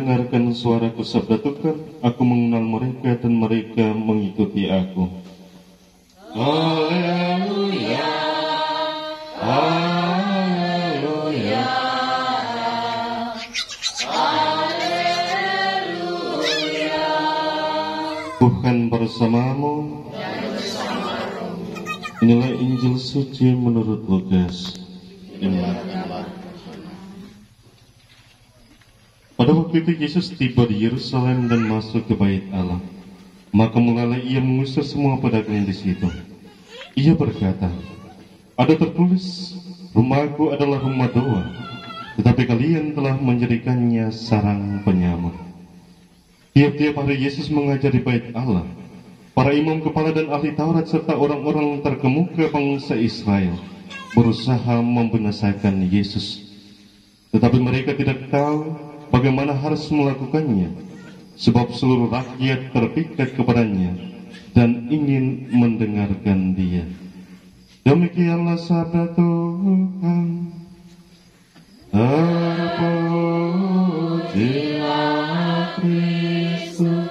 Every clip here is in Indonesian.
mendengarkan suaraku sabda Tuhan, aku mengenal mereka dan mereka mengikuti aku. Haleluya, haleluya, haleluya. Tuhan bersamamu. Inilah Injil suci menurut Lukas. Pada waktu itu Yesus tiba di Yerusalem dan masuk ke bait Allah. Maka mulailah ia mengusir semua pedagang di situ. Ia berkata, ada tertulis, rumahku adalah rumah doa, tetapi kalian telah menjadikannya sarang penyamar. Tiap-tiap hari Yesus mengajar di bait Allah. Para imam kepala dan ahli Taurat serta orang-orang terkemuka bangsa Israel berusaha membinasakan Yesus. Tetapi mereka tidak tahu bagaimana harus melakukannya, sebab seluruh rakyat terpikat kepadanya dan ingin mendengarkan dia. Demikianlah sabda Tuhan. Terpujilah Kristus.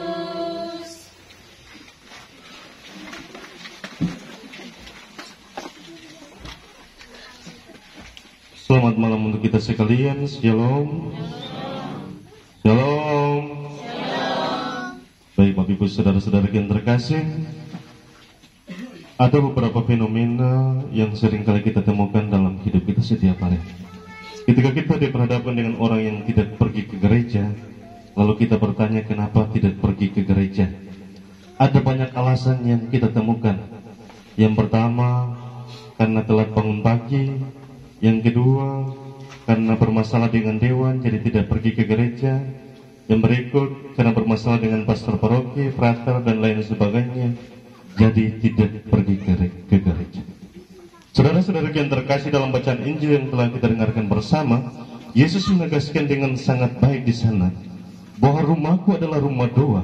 Selamat malam untuk kita sekalian. Shalom. Shalom. Baik Bapak Ibu saudara-saudara yang terkasih, ada beberapa fenomena yang seringkali kita temukan dalam hidup kita setiap hari. Ketika kita diperhadapkan dengan orang yang tidak pergi ke gereja, lalu kita bertanya kenapa tidak pergi ke gereja. Ada banyak alasan yang kita temukan. Yang pertama, karena telat bangun pagi. Yang kedua, karena bermasalah dengan dewan, jadi tidak pergi ke gereja. Yang berikut, karena bermasalah dengan pastor paroki, frater, dan lain sebagainya, jadi tidak pergi ke gereja. Saudara-saudara yang terkasih, dalam bacaan Injil yang telah kita dengarkan bersama, Yesus menegaskan dengan sangat baik di sana, bahwa rumahku adalah rumah doa.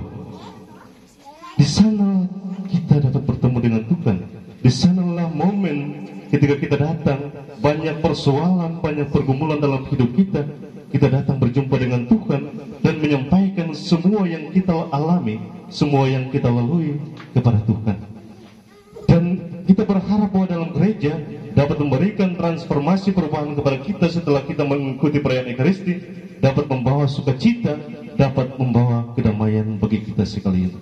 Di sana kita dapat bertemu dengan Tuhan. Di sanalah momen ketika kita datang, banyak persoalan, banyak pergumulan dalam hidup kita. Kita datang berjumpa dengan Tuhan dan menyampaikan semua yang kita alami, semua yang kita lalui kepada Tuhan. Dan kita berharap bahwa dalam gereja dapat memberikan transformasi perubahan kepada kita setelah kita mengikuti perayaan Ekaristi, dapat membawa sukacita, dapat membawa kedamaian bagi kita sekalian.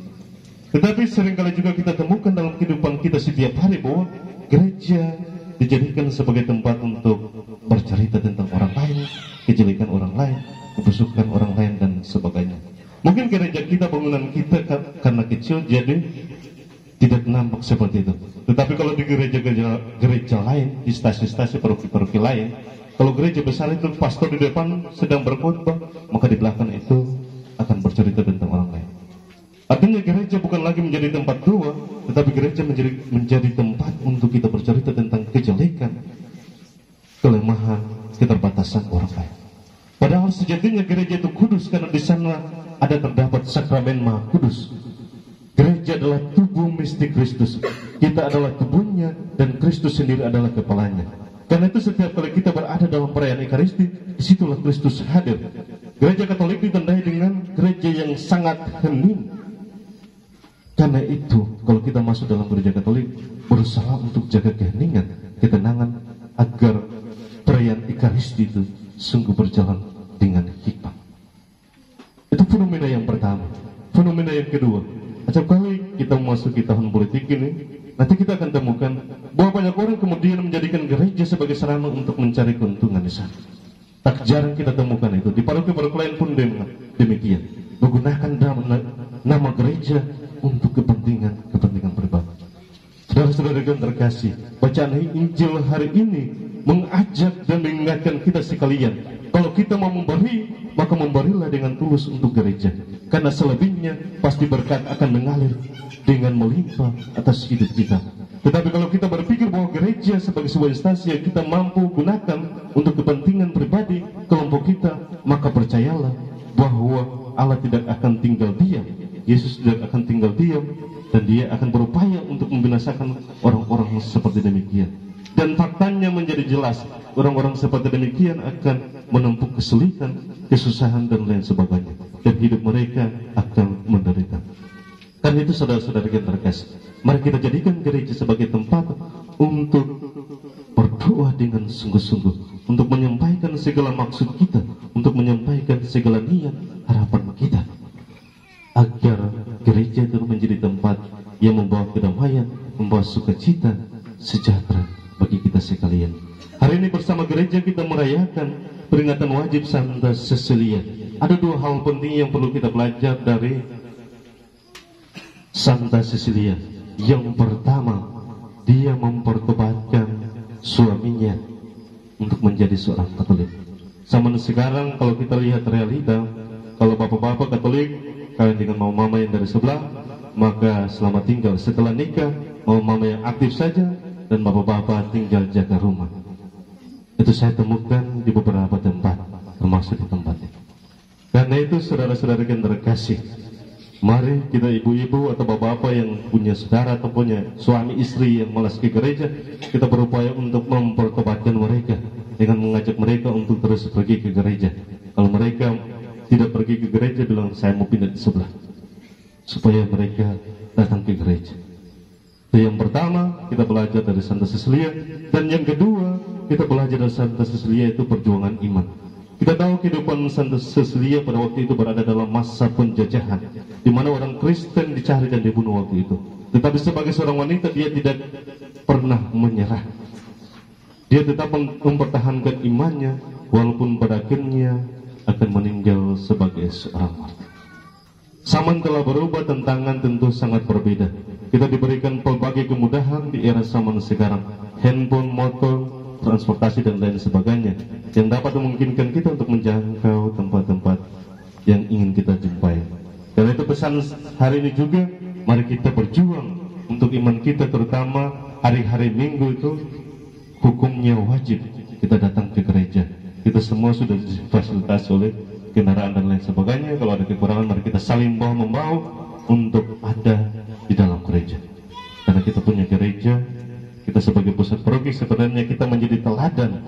Tetapi seringkali juga kita temukan dalam kehidupan kita setiap hari bahwa gereja dijadikan sebagai tempat untuk bercerita tentang orang lain, kejelekan orang lain, kebusukan orang lain, dan sebagainya. Mungkin gereja kita, bangunan kita karena kecil jadi tidak nampak seperti itu. Tetapi kalau di gereja lain, di stasiun-stasiun paroki-paroki lain, kalau gereja besar itu pastor di depan sedang berkhotbah, maka di belakang itu akan bercerita tentang orang lain. Artinya gereja bukan lagi menjadi tempat doa, tetapi gereja menjadi tempat untuk kita bercerita tentang kejelekan, kelemahan, keterbatasan orang lain. Padahal sejatinya gereja itu kudus karena di sana ada terdapat sakramen Maha Kudus. Gereja adalah tubuh mistik Kristus. Kita adalah tubuhnya dan Kristus sendiri adalah kepalanya. Karena itu setiap kali kita berada dalam perayaan Ekaristi, disitulah Kristus hadir. Gereja Katolik ditandai dengan gereja yang sangat hening. Karena itu, kalau kita masuk dalam gereja Katolik, berusaha untuk jaga keheningan, ketenangan, agar perayaan Ekaristi itu sungguh berjalan dengan hikmat. Itu fenomena yang pertama. Fenomena yang kedua, setiap kali kita memasuki tahun politik ini, nanti kita akan temukan bahwa banyak orang kemudian menjadikan gereja sebagai sarana untuk mencari keuntungan di sana. Tak jarang kita temukan itu. Di paroki-paroki lain pun demikian. Menggunakan nama gereja untuk kepentingan pribadi. Saudara-saudara yang terkasih, bacaan Injil hari ini mengajak dan mengingatkan kita sekalian, kalau kita mau memberi, maka memberilah dengan tulus untuk gereja. Karena selebihnya pasti berkat akan mengalir dengan melimpah atas hidup kita. Tetapi kalau kita berpikir bahwa gereja sebagai sebuah instansi yang kita mampu gunakan untuk kepentingan pribadi kelompok kita, maka percayalah bahwa Allah tidak akan tinggal diam. Yesus tidak akan tinggal diam, dan dia akan berupaya untuk membinasakan orang-orang seperti demikian. Dan faktanya menjadi jelas, orang-orang seperti demikian akan menempuh kesulitan, kesusahan dan lain sebagainya, dan hidup mereka akan menderita. Karena itu saudara-saudara yang terkasih, mari kita jadikan gereja sebagai tempat untuk berdoa dengan sungguh-sungguh, untuk menyampaikan segala maksud kita, untuk menyampaikan segala niat harapan kita, agar gereja itu menjadi tempat yang membawa kedamaian, membawa sukacita, sejahtera bagi kita sekalian. Hari ini bersama gereja kita merayakan peringatan wajib Santa Cecilia. Ada dua hal penting yang perlu kita belajar dari Santa Cecilia. Yang pertama, dia mempertobatkan suaminya untuk menjadi seorang Katolik. Zaman sekarang kalau kita lihat realita, kalau bapak-bapak Katolik kawin dengan mama-mama yang dari sebelah, maka selamat tinggal. Setelah nikah, mama-mama yang aktif saja, dan bapak-bapak tinggal jaga rumah. Itu saya temukan di beberapa tempat, termasuk di tempat ini. Karena itu saudara-saudara yang terkasih, mari kita ibu-ibu atau bapak-bapak yang punya saudara atau punya suami istri yang malas ke gereja, kita berupaya untuk mempertobatkan mereka dengan mengajak mereka untuk terus pergi ke gereja. Kalau mereka tidak pergi ke gereja, bilang saya mau pindah di sebelah, supaya mereka datang ke gereja. Itu yang pertama, kita belajar dari Santa Cecilia. Dan yang kedua, kita belajar dari Santa Cecilia itu perjuangan iman. Kita tahu kehidupan Santa Cecilia pada waktu itu berada dalam masa penjajahan, di mana orang Kristen dicari dan dibunuh waktu itu. Tetapi sebagai seorang wanita, dia tidak pernah menyerah. Dia tetap mempertahankan imannya, walaupun pada akhirnya akan meninggal sebagai seorang martir. Zaman telah berubah, tantangan tentu sangat berbeda. Kita diberikan pelbagai kemudahan di era zaman sekarang, handphone, motor, transportasi dan lain sebagainya, yang dapat memungkinkan kita untuk menjangkau tempat-tempat yang ingin kita jumpai. Karena itu pesan hari ini juga, mari kita berjuang untuk iman kita, terutama hari-hari Minggu itu hukumnya wajib kita datang ke gereja. Kita semua sudah difasilitasi oleh kendaraan dan lain sebagainya. Kalau ada kekurangan, mari kita saling bahu-membahu untuk ada di dalam gereja. Karena kita punya gereja, kita sebagai pusat paroki sebenarnya kita menjadi teladan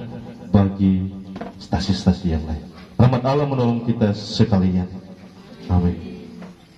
bagi stasi-stasi yang lain. Rahmat Allah menolong kita sekalian. Amin.